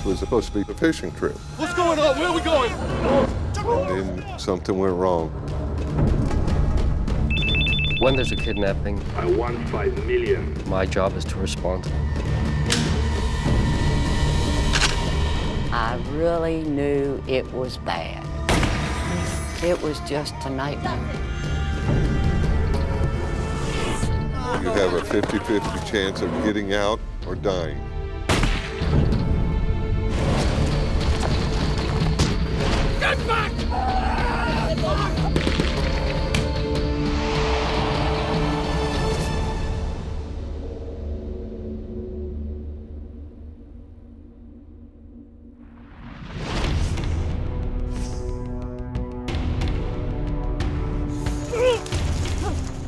This was supposed to be a fishing trip. What's going on? Where are we going? And then something went wrong. When there's a kidnapping, I want 5 million. my job is to respond. I really knew it was bad. It was just a nightmare. You have a 50-50 chance of getting out or dying. Get back!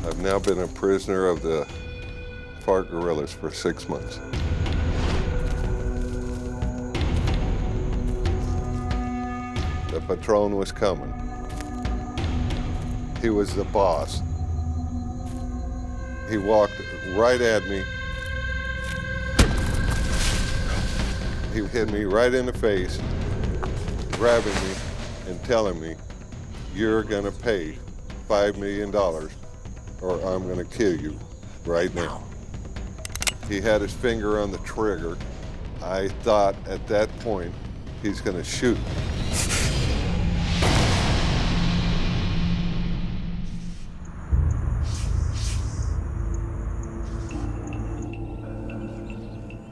I've now been a prisoner of the FARC guerrillas for 6 months. The Patron was coming. He was the boss. He walked right at me. He hit me right in the face, grabbing me and telling me, "You're gonna pay $5 million or I'm gonna kill you right now." He had his finger on the trigger. I thought at that point, he's gonna shoot.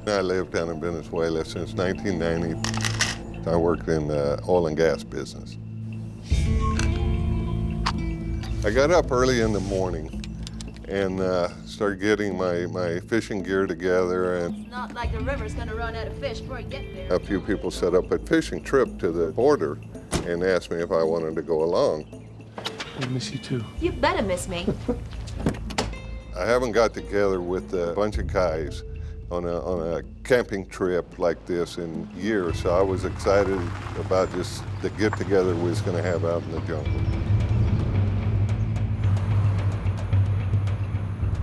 I lived down in Venezuela since 1990. I worked in the oil and gas business. I got up early in the morning and started getting my fishing gear together, and It's not like the river's gonna run out of fish before you get there. a few people set up a fishing trip to the border and asked me if I wanted to go along. I miss you too. You better miss me. I haven't got together with a bunch of guys on a camping trip like this in years, so I was excited about just the get-together we was gonna have out in the jungle.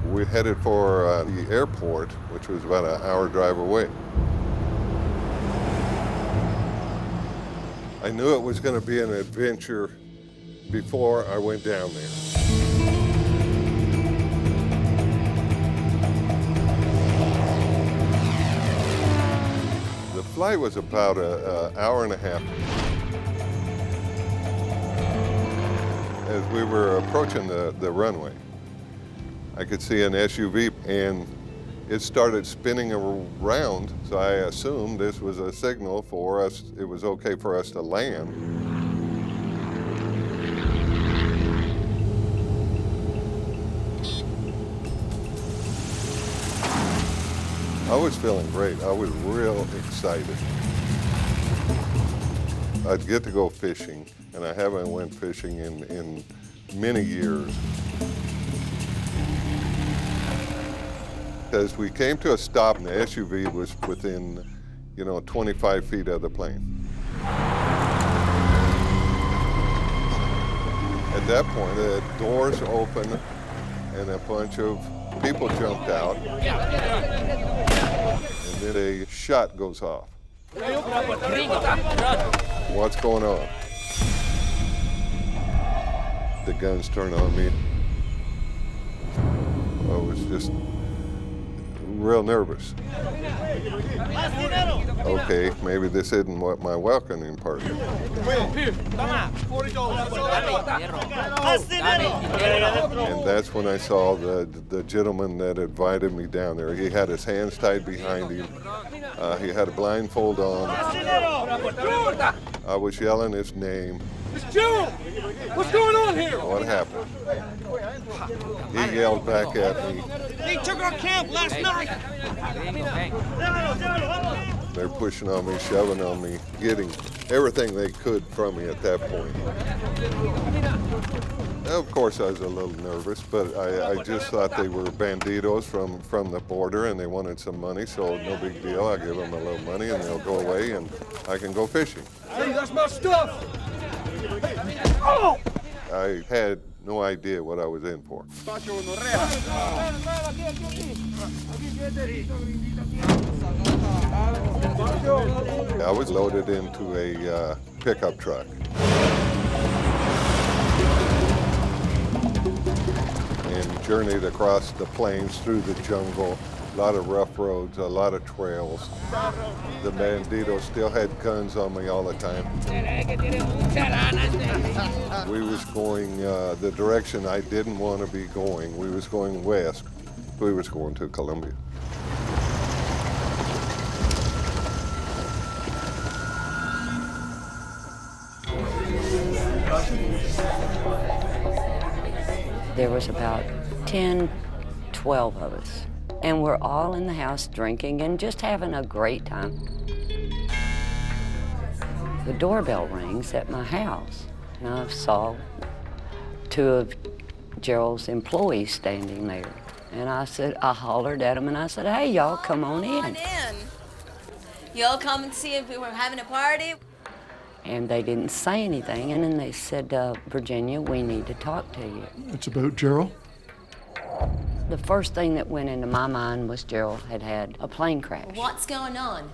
We headed for the airport, which was about an hour drive away. I knew it was going to be an adventure before I went down there. The flight was about an hour and a half. As we were approaching the runway, I could see an SUV and it started spinning around, so I assumed this was a signal for us, it was okay for us to land. I was feeling great. I was real excited. I'd get to go fishing, and I haven't went fishing in many years. As we came to a stop, and the SUV was within, 25 feet of the plane. At that point, the doors opened, and a bunch of people jumped out, and then a shot goes off. What's going on? The guns turn on me. I was just real nervous. Okay, maybe this isn't what my welcoming party. And that's when I saw the gentleman that invited me down there. He had his hands tied behind him. He had a blindfold on. I was yelling his name. It's Gerald! What's going on here? What happened? He yelled back at me. They took our camp last night! They're pushing on me, shoving on me, getting everything they could from me at that point. Of course, I was a little nervous, but I just thought they were banditos from the border and they wanted some money, so no big deal. I give them a little money and they'll go away and I can go fishing. Hey, that's my stuff! Oh! I had no idea what I was in for. I was loaded into a pickup truck. And journeyed across the plains through the jungle, a lot of rough roads, a lot of trails. The banditos still had guns on me all the time. We was going the direction I didn't want to be going. We was going west. We was going to Colombia. There was about 10, 12 of us, and we're all in the house drinking and just having a great time. The doorbell rings at my house, and I saw two of Gerald's employees standing there. And I hollered at them, and I said, "Hey, y'all, come on in." Y'all come and see if we were having a party. And they didn't say anything, and then they said, "Virginia, we need to talk to you." It's about Gerald? The first thing that went into my mind was Gerald had had a plane crash. What's going on?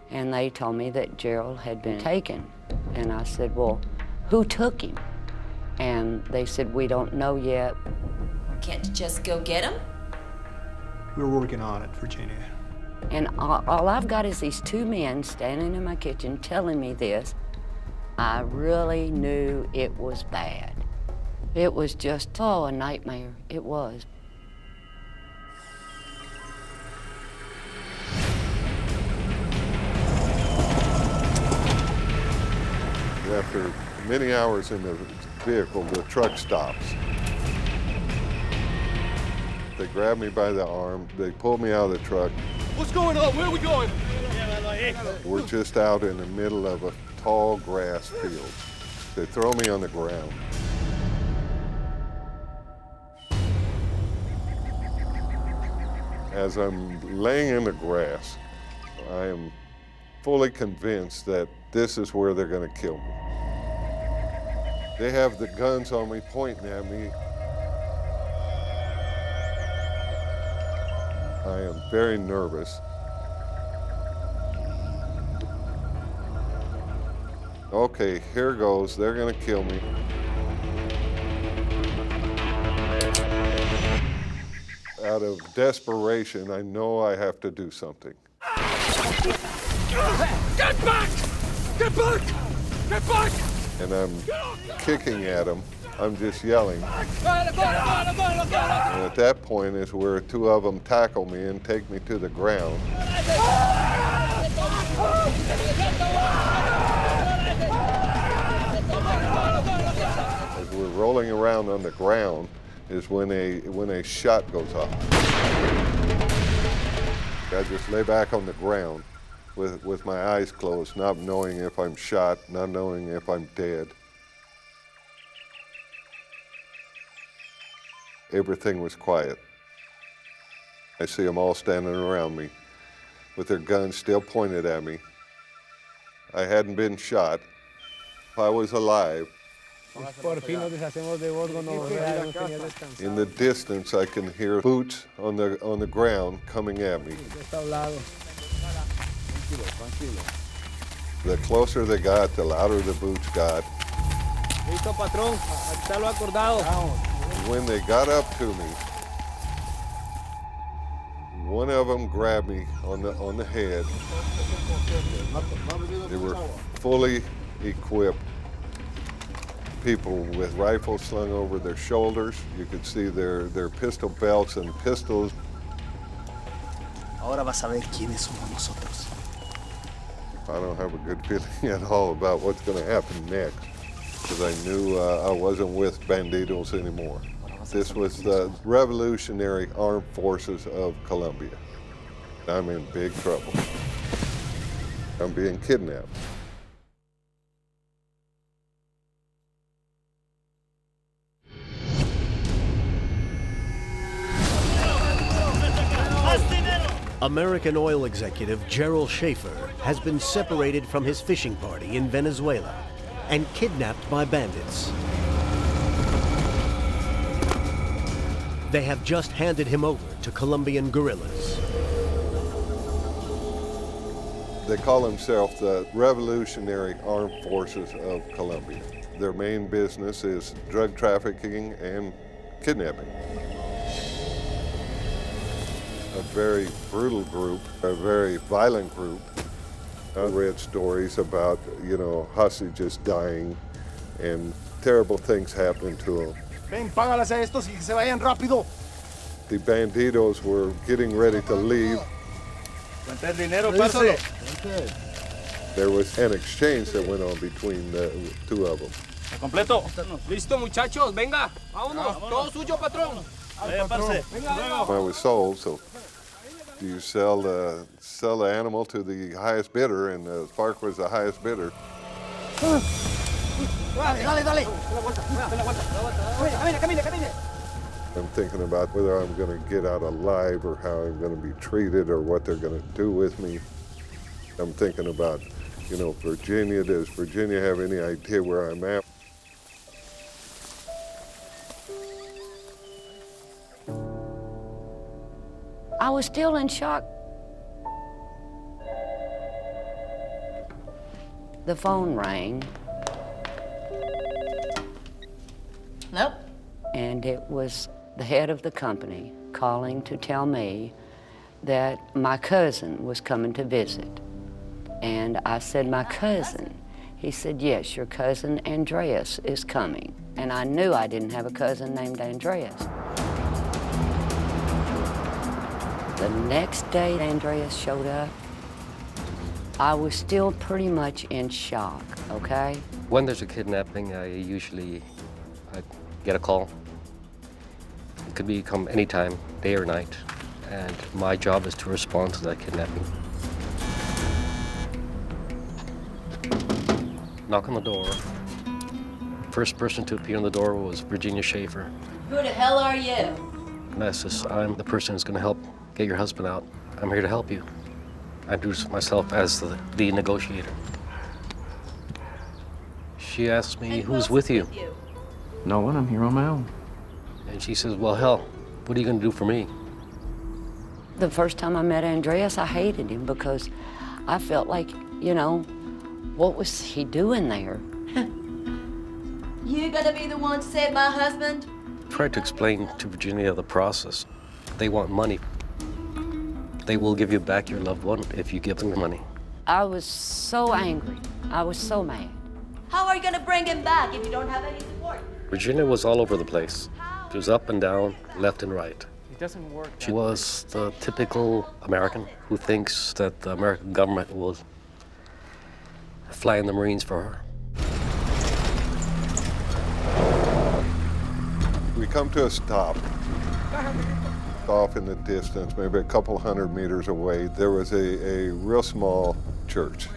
And they told me that Gerald had been taken. And I said, "Well, who took him?" And they said, "We don't know yet." Can't you just go get him? We're working on it, Virginia. And all I've got is these two men standing in my kitchen telling me this. I really knew it was bad. It was just, a nightmare. It was. After many hours in the vehicle, the truck stops. They grab me by the arm, they pull me out of the truck. What's going on? Where are we going? We're just out in the middle of a tall grass field. They throw me on the ground. As I'm laying in the grass, I am fully convinced that this is where they're going to kill me. They have the guns on me, pointing at me. I am very nervous. Okay, here goes. They're gonna kill me. Out of desperation, I know I have to do something. Get back! Get back! Get back! And I'm kicking at them. I'm just yelling. And at that point is where two of them tackle me and take me to the ground. As we're rolling around on the ground is when a shot goes off. I just lay back on the ground with my eyes closed, not knowing if I'm shot, not knowing if I'm dead. Everything was quiet. I see them all standing around me with their guns still pointed at me. I hadn't been shot. I was alive. In the distance, I can hear boots on the ground coming at me. The closer they got, the louder the boots got. When they got up to me, one of them grabbed me on the head. They were fully equipped people with rifles slung over their shoulders. You could see their pistol belts and pistols. Ahora vas a ver quiénes somos nosotros. I don't have a good feeling at all about what's going to happen next, because I knew I wasn't with banditos anymore. This was the Revolutionary Armed Forces of Colombia. I'm in big trouble. I'm being kidnapped. American oil executive Gerald Shaffer has been separated from his fishing party in Venezuela and kidnapped by bandits. They have just handed him over to Colombian guerrillas. They call themselves the Revolutionary Armed Forces of Colombia. Their main business is drug trafficking and kidnapping. A very brutal group, a very violent group. I read stories about, hostages dying and terrible things happening to them. Ven, págalas a estos y que se vayan rápido. The bandidos were getting ready to leave. Cuenta el dinero, parce. There was an exchange that went on between the two of them. Completo. Listo, muchachos. Venga. Vámonos. Todo suyo, patrón. I was sold, so you sell the animal to the highest bidder, and the FARC was the highest bidder. Dale. Camine. I'm thinking about whether I'm going to get out alive or how I'm going to be treated or what they're going to do with me. I'm thinking about, Virginia. Does Virginia have any idea where I'm at? I was still in shock. The phone rang. Nope. And it was the head of the company calling to tell me that my cousin was coming to visit. And I said, my cousin? He said, yes, your cousin Andreas is coming. And I knew I didn't have a cousin named Andreas. The next day Andreas showed up, I was still pretty much in shock, okay? When there's a kidnapping, I get a call. It could come anytime, day or night, and my job is to respond to that kidnapping. Knock on the door. First person to appear on the door was Virginia Shaffer. Who the hell are you? And I says, I'm the person who's gonna help get your husband out. I'm here to help you. I introduced myself as the negotiator. She asked me, who's with you? No one, I'm here on my own. And she says, well, hell, what are you gonna do for me? The first time I met Andreas, I hated him because I felt like, what was he doing there? You gonna be the one to save my husband? Tried to explain to Virginia the process. They want money. They will give you back your loved one if you give them the money. I was so angry. I was so mad. How are you gonna bring him back if you don't have any support? Virginia was all over the place. She was up and down, left and right. It doesn't work. She was the typical American who thinks that the American government will fly in the Marines for her. We come to a stop. Off in the distance, maybe a couple 100 meters away, there was a real small church.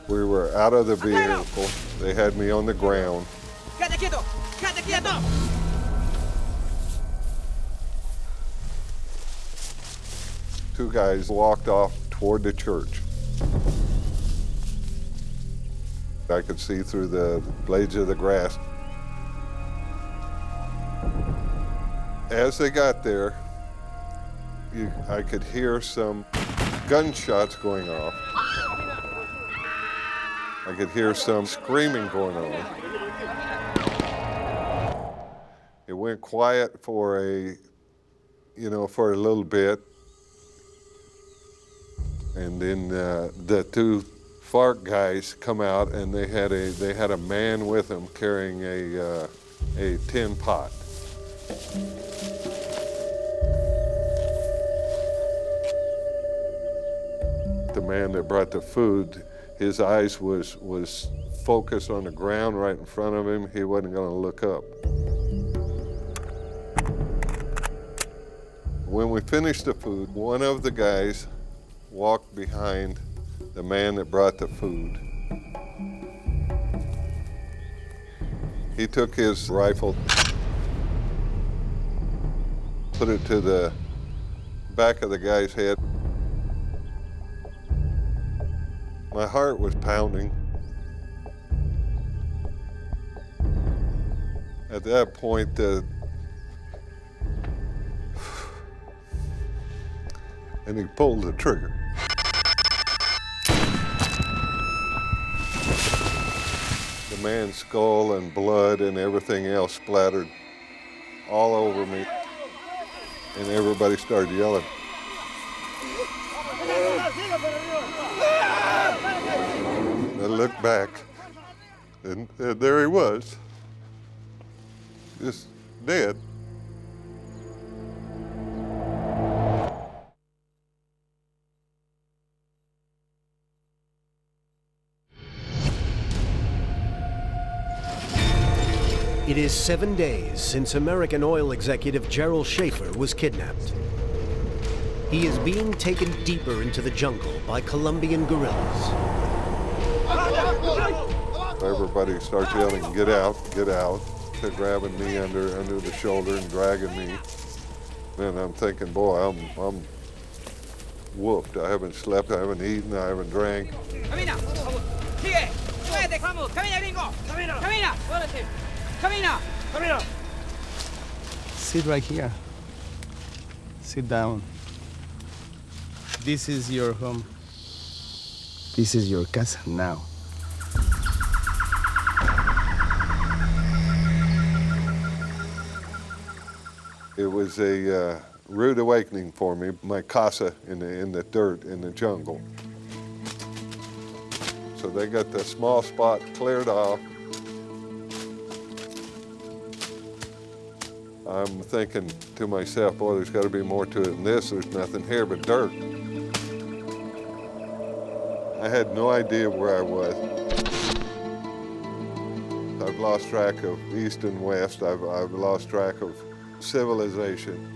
We were out of the vehicle. They had me on the ground. Two guys walked off toward the church. I could see through the blades of the grass. As they got there, I could hear some gunshots going off. I could hear some screaming going on. It went quiet for a little bit. And then the two FARC guys come out, and they had a man with them carrying a tin pot. The man that brought the food, his eyes was focused on the ground right in front of him. He wasn't going to look up. When we finished the food, one of the guys walked behind the man that brought the food. He took his rifle, put it to the back of the guy's head. My heart was pounding. At that point, and he pulled the trigger. The man's skull and blood and everything else splattered all over me, and everybody started yelling. I looked back, and there he was, just dead. It is 7 days since American oil executive Gerald Shaffer was kidnapped. He is being taken deeper into the jungle by Colombian guerrillas. Everybody starts yelling, get out, get out. They're grabbing me under the shoulder and dragging me. And I'm thinking, boy, I'm whooped. I haven't slept, I haven't eaten, I haven't drank. Camina, sigue, muévete, vamos, camina, gringo, camina, muévete, camina. Sit right here. Sit down. This is your home. This is your casa now. It was a rude awakening for me, my casa in the dirt, in the jungle. So they got the small spot cleared off. I'm thinking to myself, boy, there's got to be more to it than this. There's nothing here but dirt. I had no idea where I was. I've lost track of east and west. I've lost track of civilization.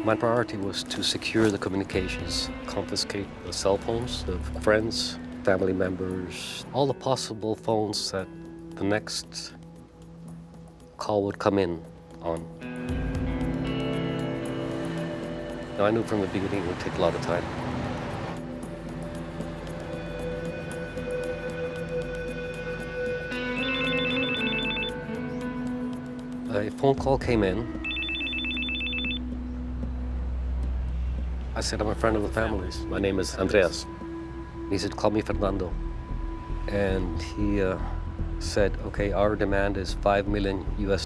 My priority was to secure the communications, confiscate the cell phones of friends, family members, all the possible phones that the next call would come in on. Now, I knew from the beginning it would take a lot of time. A phone call came in. I said, I'm a friend of the family's. My name is Andreas. He said, call me Fernando. And he said, okay, our demand is $5 million US.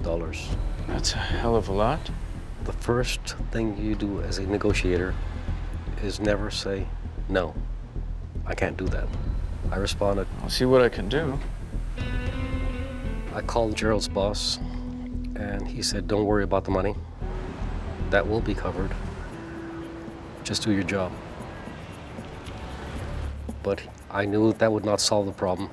That's a hell of a lot. The first thing you do as a negotiator is never say, no, I can't do that. I responded. I'll see what I can do. I called Gerald's boss, and he said, don't worry about the money. That will be covered. Just do your job. But I knew that would not solve the problem.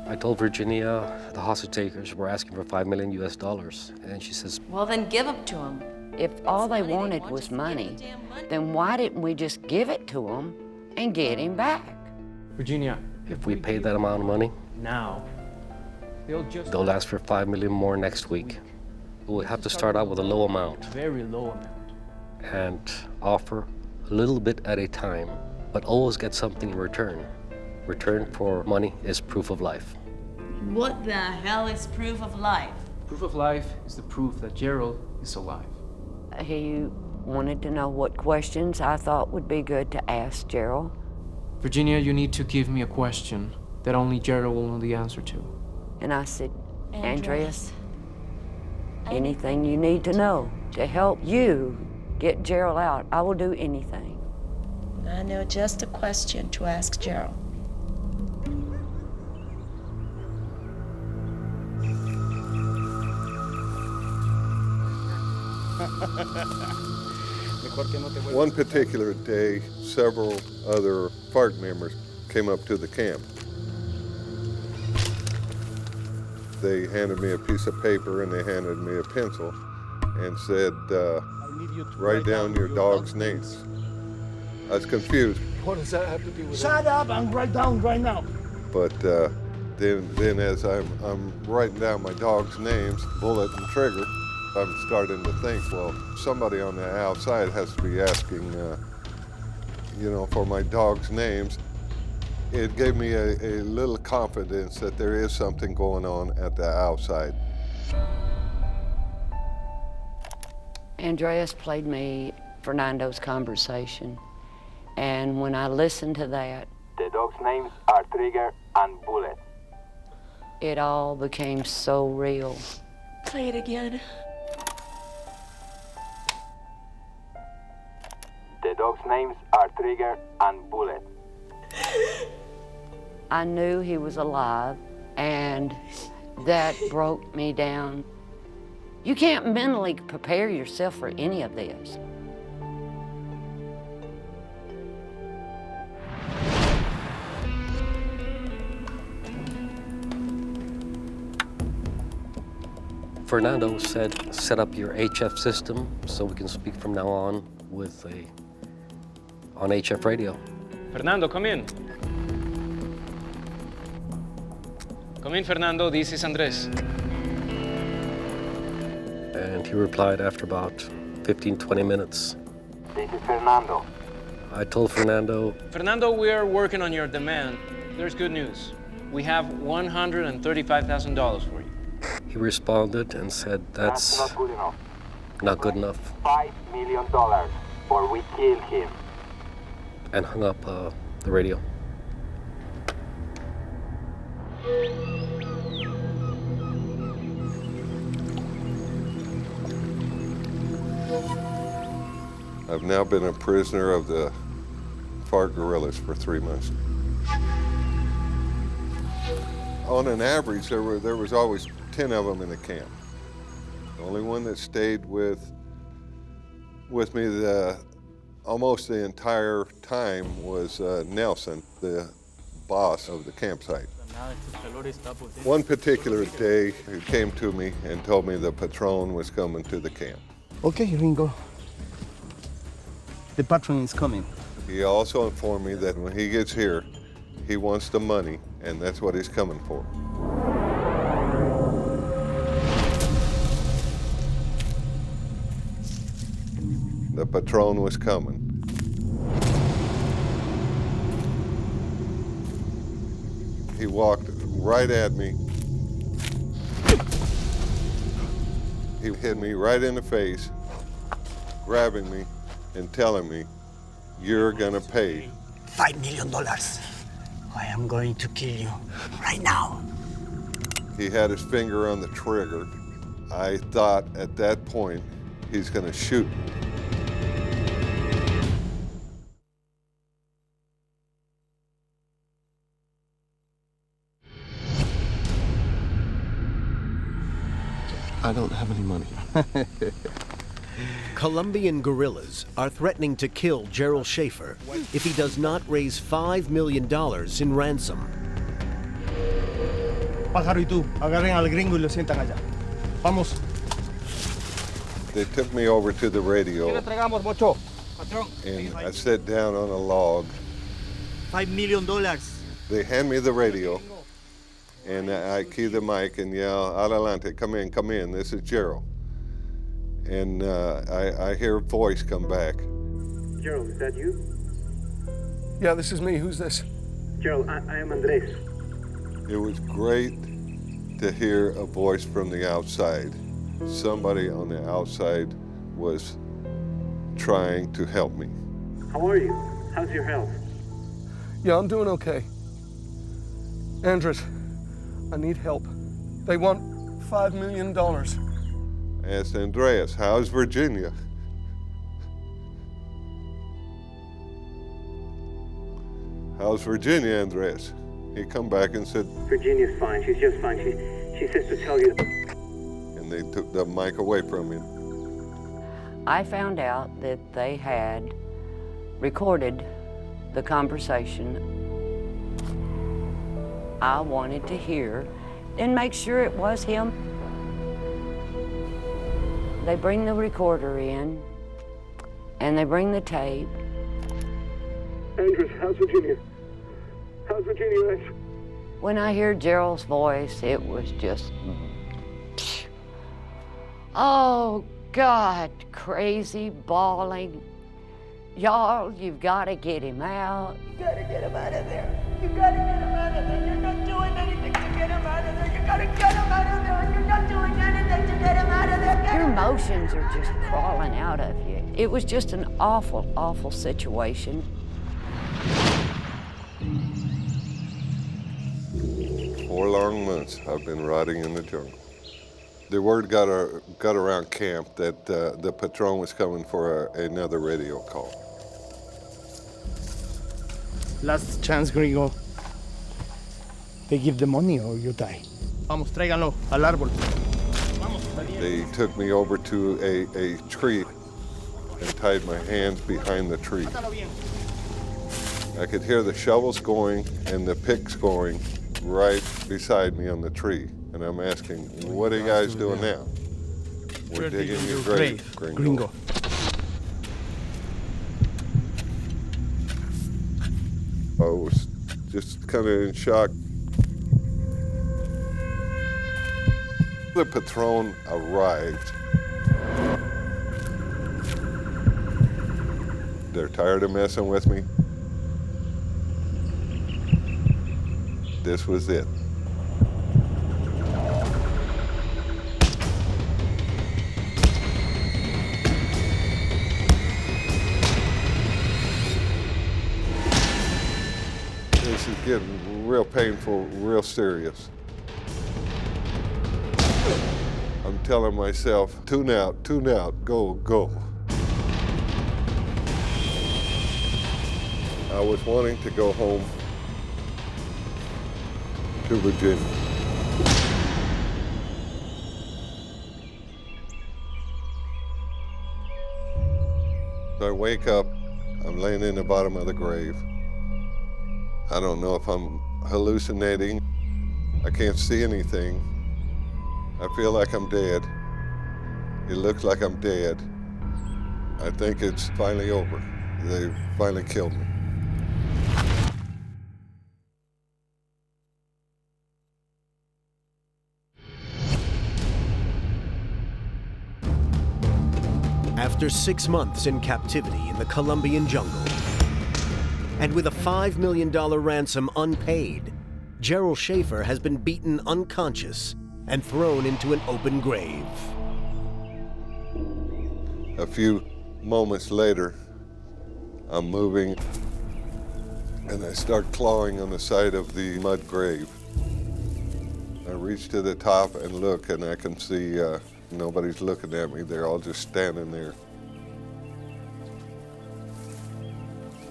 I told Virginia the hostage takers were asking for $5 million US, and she says, Well, then give them to them. If all they wanted was money, then why didn't we just give it to them and get him back? Virginia. if we pay that amount of money, Now. they'll ask for $5 million more next week. We'll have to start out with a low amount Very low amount. and offer a little bit at a time, but always get something in return. Return for money is proof of life. What the hell is proof of life? Proof of life is the proof that Gerald is alive. He wanted to know what questions I thought would be good to ask Gerald. Virginia, you need to give me a question that only Gerald will know the answer to. And I said, Andreas, anything you need to know to help you get Gerald out, I will do anything. I know just a question to ask Gerald. One particular day, several other FARC members came up to the camp. They handed me a piece of paper and they handed me a pencil and said, write down your dog's names. I was confused. What does that have to do with Shut up and write down right now. But then as I'm writing down my dog's names, Bullet and Trigger, I'm starting to think, well, somebody on the outside has to be asking, for my dog's names. It gave me a little confidence that there is something going on at the outside. Andreas played me Fernando's conversation, and when I listened to that, the dogs' names are Trigger and Bullet. It all became so real. Play it again. The dogs' names are Trigger and Bullet. I knew he was alive, and that broke me down. You can't mentally prepare yourself for any of this. Fernando said, set up your HF system so we can speak from now on on HF radio. Fernando, come in. Come in, Fernando. This is Andres. And he replied after about 15, 20 minutes. This is Fernando. I told Fernando, Fernando, we are working on your demand. There's good news. We have $135,000 for you. He responded and said, that's not good enough. Not good enough. $5 million, or we kill him. And hung up the radio. I've now been a prisoner of the FARC guerrillas for 3 months. On an average, there was always 10 of them in the camp. The only one that stayed with me almost the entire time was Nelson, the boss of the campsite. One particular day, he came to me and told me the patron was coming to the camp. Okay, Ringo. The patron is coming. He also informed me that when he gets here, he wants the money, and that's what he's coming for. The patron was coming. He walked right at me. He hit me right in the face, grabbing me and telling me, "You're gonna pay." $5 million. I am going to kill you right now. He had his finger on the trigger. I thought at that point, he's gonna shoot me. I don't have any money. Colombian guerrillas are threatening to kill Gerald Shaffer if he does not raise $5 million in ransom. Pájaro y tú, agarren al gringo y lo sientan allá. Vamos. They took me over to the radio, and I sat down on a log. $5 million. They hand me the radio, and I key the mic and yell, "Adelante, come in, this is Gerald." And I hear a voice come back. Gerald, is that you? Yeah, this is me. Who's this? Gerald, I am Andres. It was great to hear a voice from the outside. Somebody on the outside was trying to help me. How are you? How's your health? Yeah, I'm doing okay. Andres, I need help. They want $5 million. I asked Andreas, "How's Virginia?" "How's Virginia, Andreas?" He come back and said, Virginia's fine. She's just fine. She says to tell you. And they took the mic away from him. I found out that they had recorded the conversation. I wanted to hear and make sure it was him. They bring the recorder in, And they bring the tape. Andres, how's Virginia? How's Virginia? When I hear Gerald's voice, it was just, oh God, crazy, bawling. Y'all, you've got to get him out. You gotta get him out of there. You gotta get him out of there. You're not doing anything to get him out of there. You gotta get him out of there. You're not doing anything to get him out of there. Your emotions are just crawling out of you. It was just an awful, awful situation. 4 long months I've been rotting in the jungle. The word got around camp that the Patron was coming for another radio call. Last chance, gringo. They give the money or you die. Vamos, tráiganlo al árbol. They took me over to a tree and tied my hands behind the tree. I could hear the shovels going and the picks going right beside me on the tree. And I'm asking, what are you guys doing now? We're digging your grave, gringo. I was just kind of in shock. The Patron arrived. They're tired of messing with me. This was it. This is getting real painful, real serious. I'm telling myself, tune out, go, go. I was wanting to go home to Virginia. I wake up, I'm laying in the bottom of the grave. I don't know if I'm hallucinating. I can't see anything. I feel like I'm dead. It looks like I'm dead. I think it's finally over. They finally killed me. After 6 months in captivity in the Colombian jungle, and with a $5 million ransom unpaid, Gerald Shaffer has been beaten unconscious and thrown into an open grave. A few moments later, I'm moving and I start clawing on the side of the mud grave. I reach to the top and look, and I can see nobody's looking at me. They're all just standing there.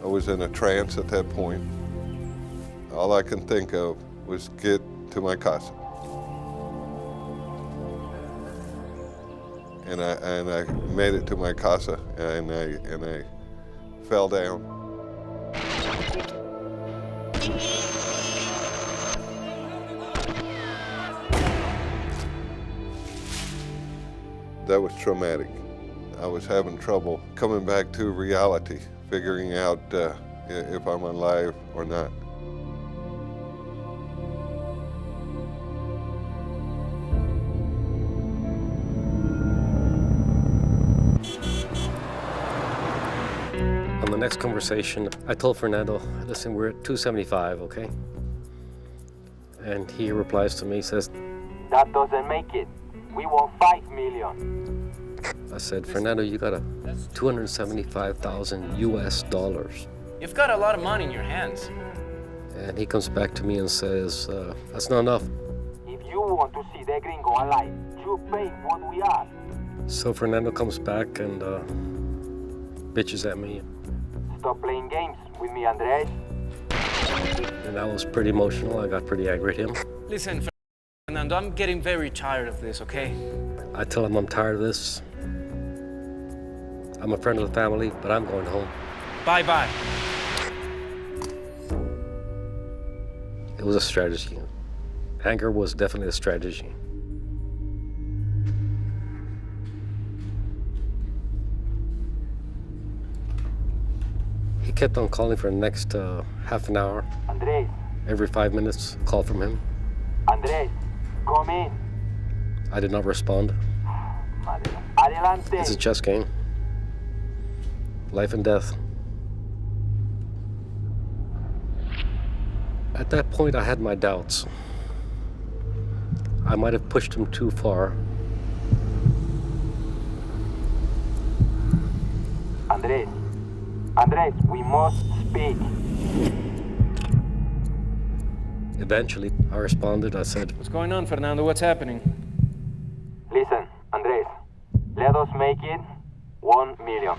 I was in a trance at that point. All I can think of was get to my casa. And I made it to my casa, and I fell down. That was traumatic. I was having trouble coming back to reality, figuring out if I'm alive or not. On the next conversation, I told Fernando, listen, we're at 275, okay? And he replies to me, he says, That doesn't make it. We want 5 million. I said, Fernando, you got $275,000 US. You've got a lot of money in your hands. And he comes back to me and says, that's not enough. If you want to see the gringo alive, you pay what we ask. So Fernando comes back and bitches at me. Stop playing games with me, Andres. And I was pretty emotional. I got pretty angry at him. Listen, Fernando, I'm getting very tired of this, okay? I tell him I'm tired of this. I'm a friend of the family, but I'm going home. Bye-bye. It was a strategy. Anger was definitely a strategy. He kept on calling for the next half an hour. Andres, Every 5 minutes, a call from him. Andres, come in. I did not respond. Adelante. It's a chess game. Life and death. At that point, I had my doubts. I might have pushed him too far. Andres, we must speak. Eventually, I responded. I said, What's going on, Fernando? What's happening? Listen, Andres, let us make it 1 million.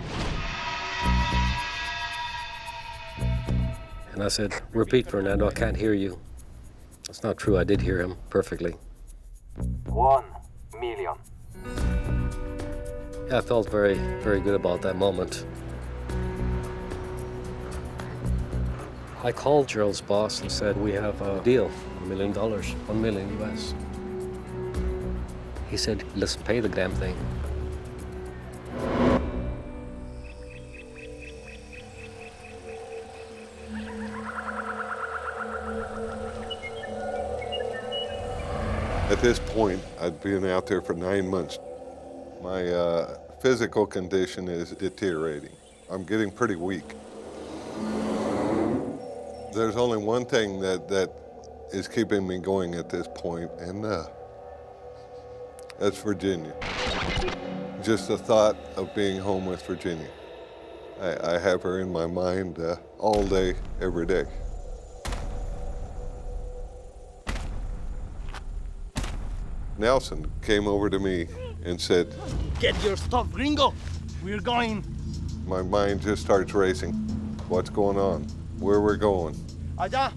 and I said, repeat, Fernando, I can't hear you. That's not true. I did hear him perfectly. 1 million. Yeah, I felt very, very good about that moment. I called Gerald's boss and said, we have a deal, $1 million, $1 million US. He said, let's pay the damn thing. At this point, I'd been out there for 9 months. My physical condition is deteriorating. I'm getting pretty weak. There's only one thing that is keeping me going at this point, and that's Virginia. Just the thought of being home with Virginia. I have her in my mind all day, every day. Nelson came over to me and said, "Get your stuff, gringo. We're going." My mind just starts racing. What's going on? Where we're going? Allá.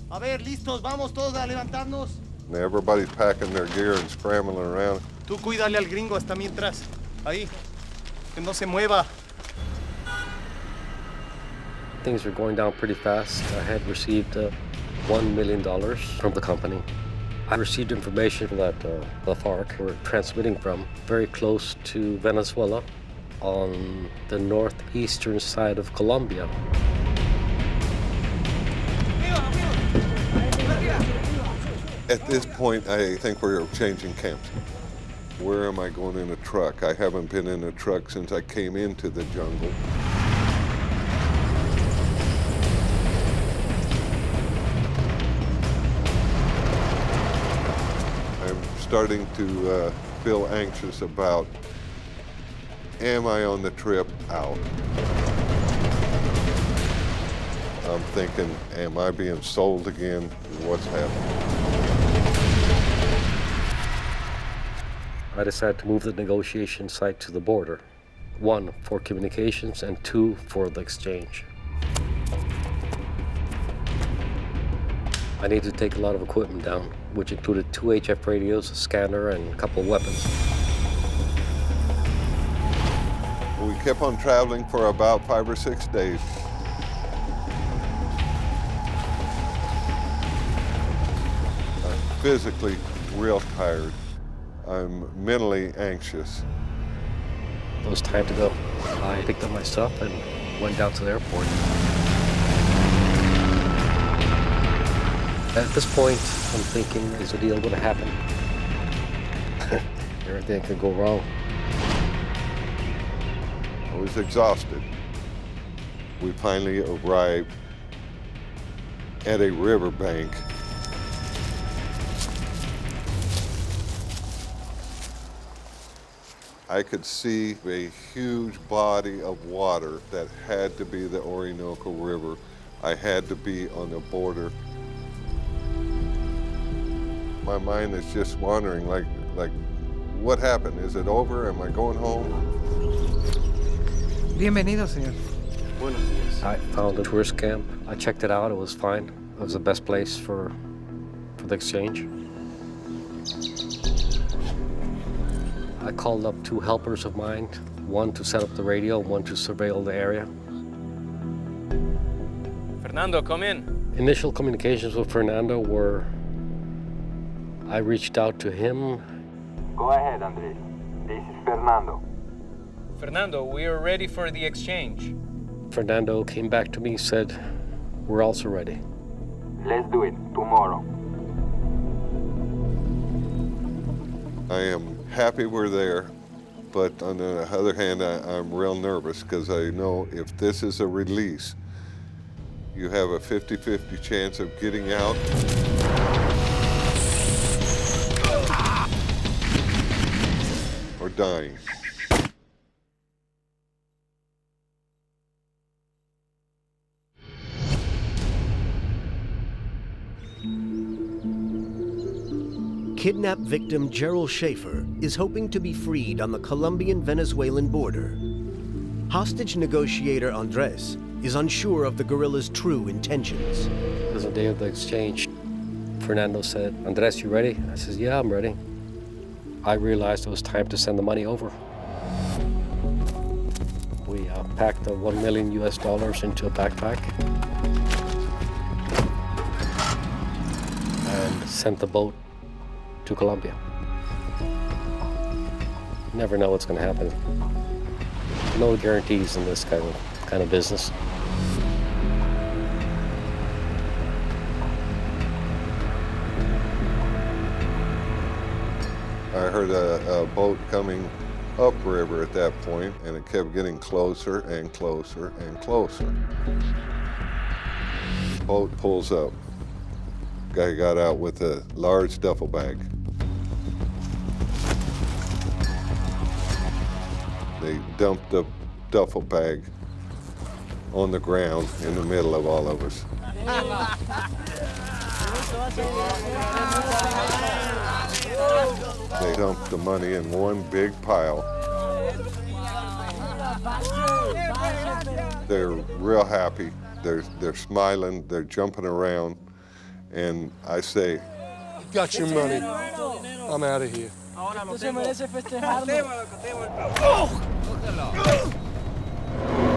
A ver, listos. Vamos todos a levantarnos. And everybody's packing their gear and scrambling around. Tú cuídale al gringo hasta mientras. Ahí. Que no se mueva. Things were going down pretty fast. I had received $1 million from the company. I received information that the FARC were transmitting from very close to Venezuela on the northeastern side of Colombia. At this point, I think we're changing camps. Where am I going in a truck? I haven't been in a truck since I came into the jungle. I'm starting to feel anxious about, am I on the trip out? I'm thinking, am I being sold again? What's happening? I decided to move the negotiation site to the border. 1, for communications, and 2, for the exchange. I needed to take a lot of equipment down, which included 2 HF radios, a scanner, and a couple of weapons. We kept on traveling for about 5 or 6 days. I'm physically real tired. I'm mentally anxious. It was time to go. I picked up my stuff and went down to the airport. At this point, I'm thinking, is the deal going to happen? Everything could go wrong. I was exhausted. We finally arrived at a riverbank. I could see a huge body of water that had to be the Orinoco River. I had to be on the border. My mind is just wandering like, what happened? Is it over? Am I going home? Bienvenido, señor. Buenos días. I found a tourist camp. I checked it out. It was fine. It was the best place for the exchange. I called up 2 helpers of mine, 1 to set up the radio, 1 to surveil the area. Fernando, come in. Initial communications with Fernando were, I reached out to him. Go ahead, Andres. This is Fernando. Fernando, we are ready for the exchange. Fernando came back to me and said, we're also ready. Let's do it tomorrow. I am happy we're there, but on the other hand, I'm real nervous because I know if this is a release, you have a 50-50 chance of getting out. Or dying. Kidnapped victim Gerald Shaffer is hoping to be freed on the Colombian-Venezuelan border. Hostage negotiator Andres is unsure of the guerrillas' true intentions. It was the day of the exchange. Fernando said, Andres, you ready? I said, yeah, I'm ready. I realized it was time to send the money over. We packed the $1 million into a backpack and sent the boat to Colombia. You never know what's going to happen. No guarantees in this kind of business. I heard a boat coming upriver at that point, and it kept getting closer and closer and closer. Boat pulls up. Guy got out with a large duffel bag. They dumped the duffel bag on the ground in the middle of all of us. They dumped the money in one big pile. They're real happy. They're smiling. They're jumping around. And I say, got your money. I'm out of here.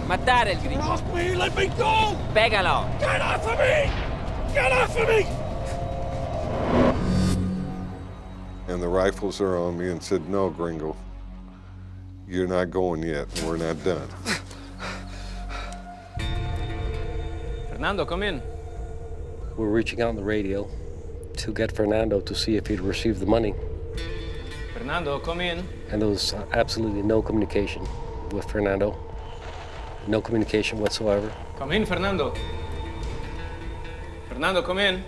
Matar el gringo. Off me, let me go! Pégalo. Get off of me! Get off of me! and the rifles are on me and said, no, gringo, you're not going yet. We're not done. Fernando, come in. We're reaching out on the radio to get Fernando to see if he'd received the money. Fernando, come in. And there was absolutely no communication with Fernando. No communication whatsoever. Come in, Fernando. Fernando, come in.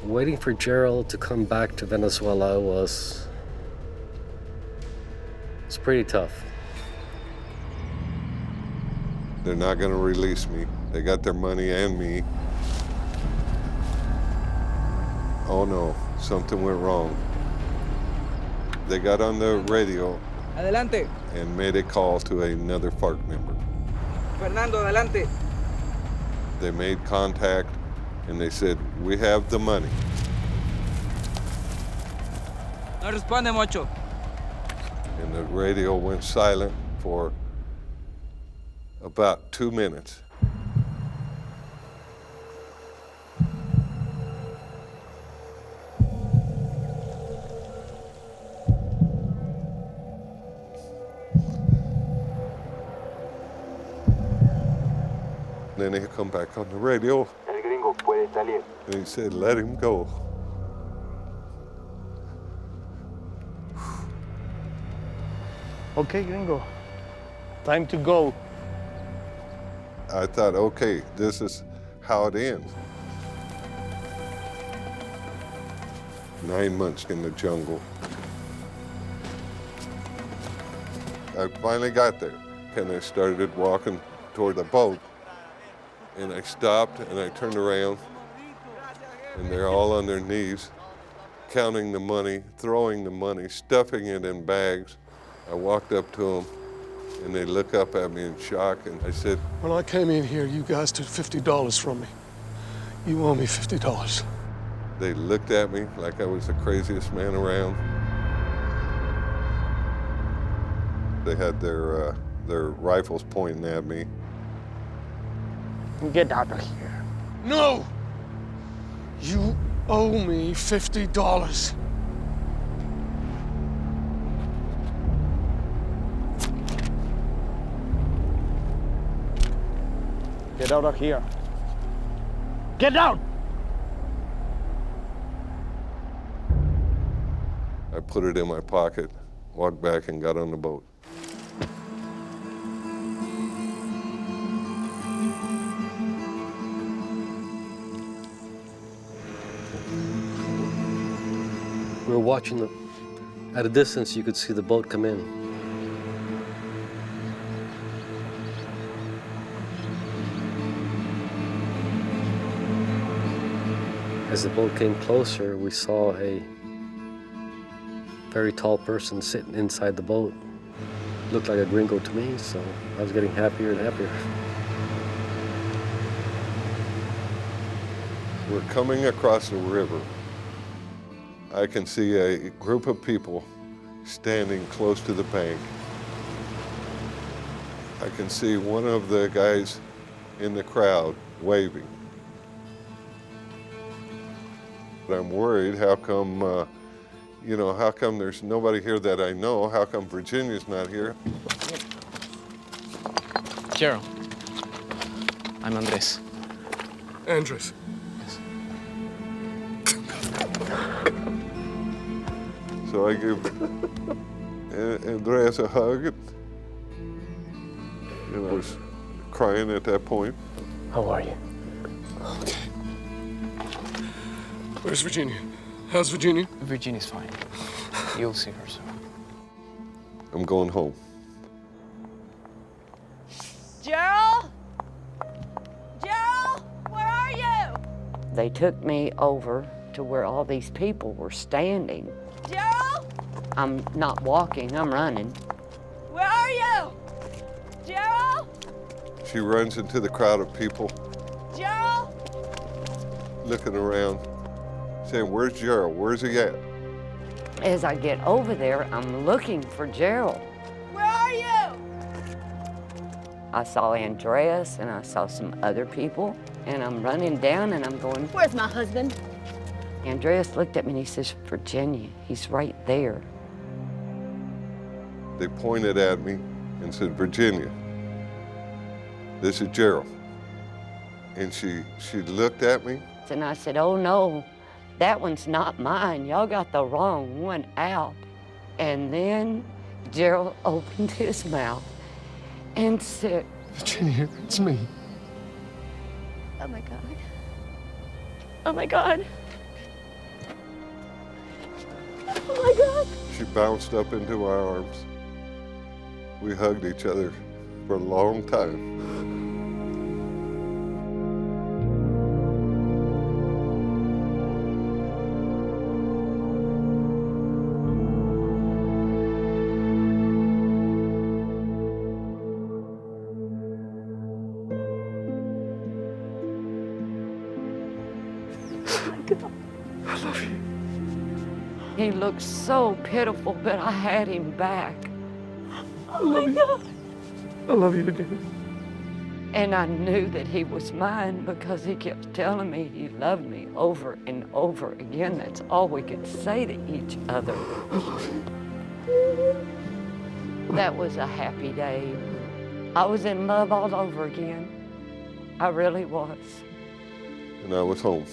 Waiting for Gerald to come back to Venezuela was pretty tough. They're not going to release me. They got their money and me. Oh no, something went wrong. They got on the radio Adelante. and made a call to another FARC member. Fernando, adelante. They made contact and they said, we have the money. No responde, Mocho. And the radio went silent for about 2 minutes. Then he come back on the radio. El gringo puede salir. And he said, let him go. Okay, gringo. Time to go. I thought, okay, this is how it ends. 9 months in the jungle. I finally got there, and I started walking toward the boat, and I stopped, and I turned around, and they're all on their knees, counting the money, throwing the money, stuffing it in bags. I walked up to them, and they look up at me in shock, and I said, when I came in here, you guys took $50 from me. You owe me $50. They looked at me like I was the craziest man around. They had their rifles pointing at me. Get out of here. No! You owe me $50. Get out of here. Get down! I put it in my pocket, walked back and got on the boat. We were watching at a distance, you could see the boat come in. As the boat came closer, we saw a very tall person sitting inside the boat. Looked like a gringo to me, so I was getting happier and happier. We're coming across the river. I can see a group of people standing close to the bank. I can see one of the guys in the crowd waving. But I'm worried, how come, how come there's nobody here that I know? How come Virginia's not here? Gerald, I'm Andres. Andres. So I give Andreas a hug. And I was crying at that point. How are you? Okay. Where's Virginia? How's Virginia? Virginia's fine. You'll see her soon. I'm going home. Gerald? Gerald, where are you? They took me over to where all these people were standing. Gerald? I'm not walking, I'm running. Where are you? Gerald? She runs into the crowd of people, Gerald? looking around, saying, "Where's Gerald? Where's he at?" As I get over there, I'm looking for Gerald. Where are you? I saw Andreas and I saw some other people, and I'm running down and I'm going, Where's my husband? Andreas looked at me and he says, Virginia, he's right there. They pointed at me and said, "Virginia, this is Gerald." And she looked at me. And I said, oh no, that one's not mine. Y'all got the wrong one out. And then Gerald opened his mouth and said, Virginia, it's me. Oh my God. Oh my God. Oh my God. She bounced up into my arms. We hugged each other for a long time. I love you. he looked so pitiful, but I had him back. I love you. I love you again. And I knew that he was mine because he kept telling me he loved me over and over again. That's all we could say to each other. I love you. That was a happy day. I was in love all over again. I really was. And I was home.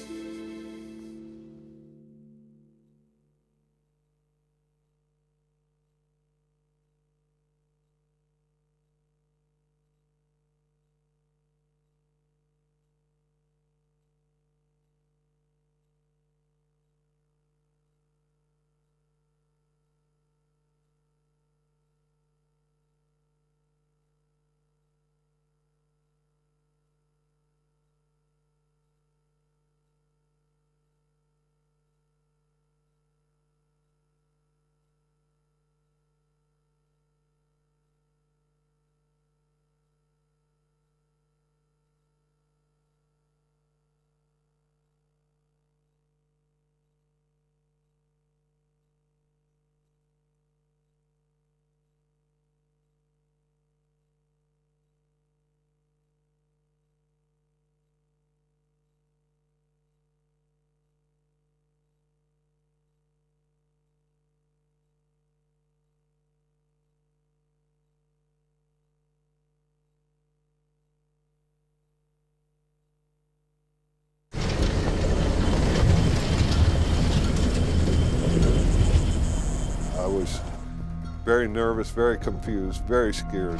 very nervous, very confused, very scared.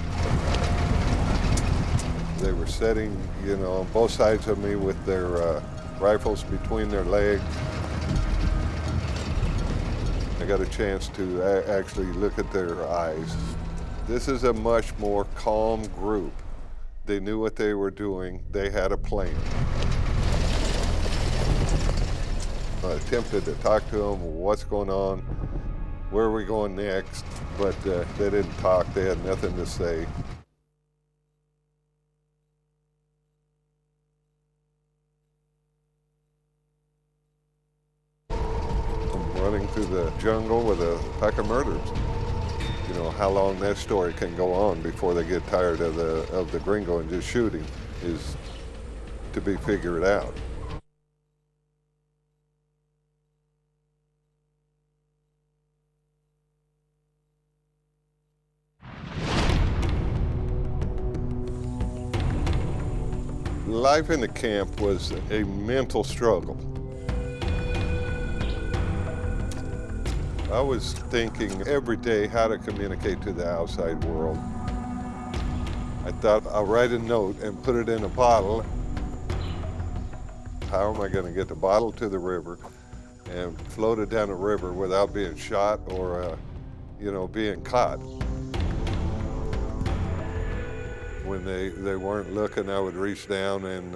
They were sitting, on both sides of me with their rifles between their legs. I got a chance to actually look at their eyes. This is a much more calm group. They knew what they were doing. They had a plan. I attempted to talk to them, what's going on, where are we going next, but they didn't talk. They had nothing to say. I'm running through the jungle with a pack of murderers. How long that story can go on before they get tired of the gringo and just shooting is to be figured out. Life in the camp was a mental struggle. I was thinking every day how to communicate to the outside world. I thought I'll write a note and put it in a bottle. How am I going to get the bottle to the river and float it down the river without being shot or, being caught? When they weren't looking, I would reach down and,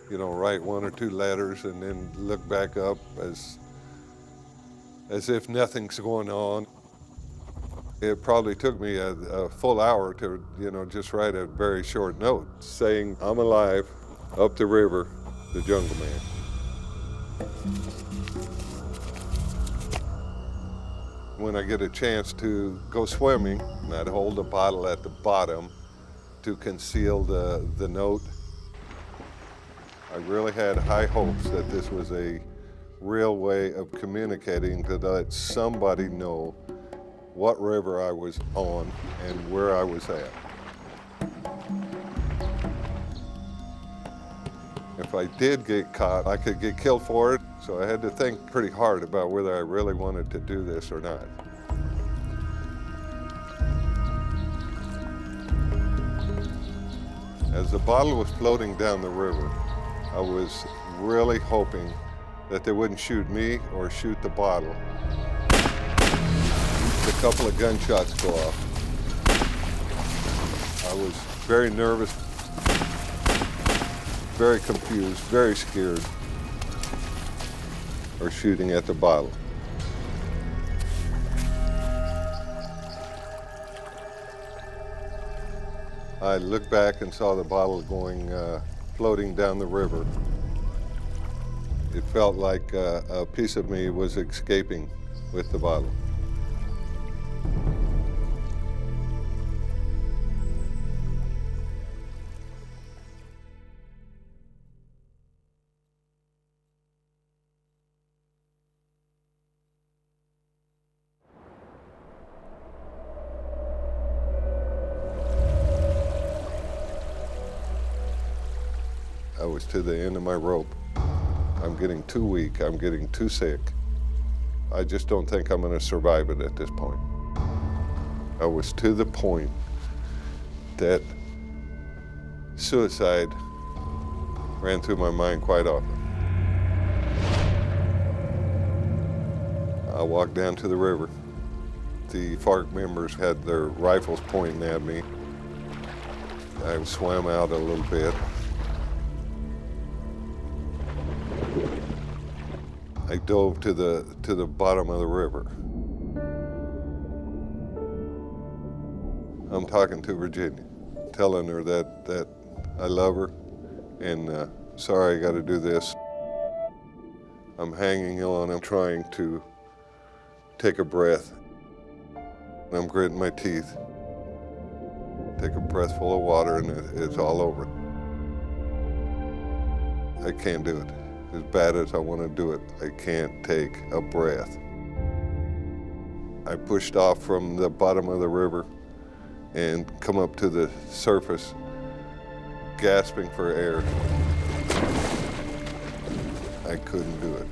write one or two letters and then look back up as if nothing's going on. It probably took me a full hour to, just write a very short note saying, I'm alive, up the river, the Jungle Man. When I get a chance to go swimming, I'd hold the bottle at the bottom to conceal the note. I really had high hopes that this was a real way of communicating to let somebody know what river I was on and where I was at. If I did get caught, I could get killed for it, so I had to think pretty hard about whether I really wanted to do this or not. As the bottle was floating down the river, I was really hoping that they wouldn't shoot me or shoot the bottle. A couple of gunshots go off. I was very nervous, very confused, very scared, or shooting at the bottle. I looked back and saw the bottle going, floating down the river. It felt like a piece of me was escaping with the bottle. I was to the end of my rope. I'm getting too weak, I'm getting too sick. I just don't think I'm gonna survive it at this point. I was to the point that suicide ran through my mind quite often. I walked down to the river. The FARC members had their rifles pointing at me. I swam out a little bit. I dove to the bottom of the river. I'm talking to Virginia, telling her that I love her and sorry I got to do this. I'm hanging on, I'm trying to take a breath. I'm gritting my teeth. Take a breath full of water and it's all over. I can't do it. As bad as I want to do it, I can't take a breath. I pushed off from the bottom of the river and come up to the surface, gasping for air. I couldn't do it.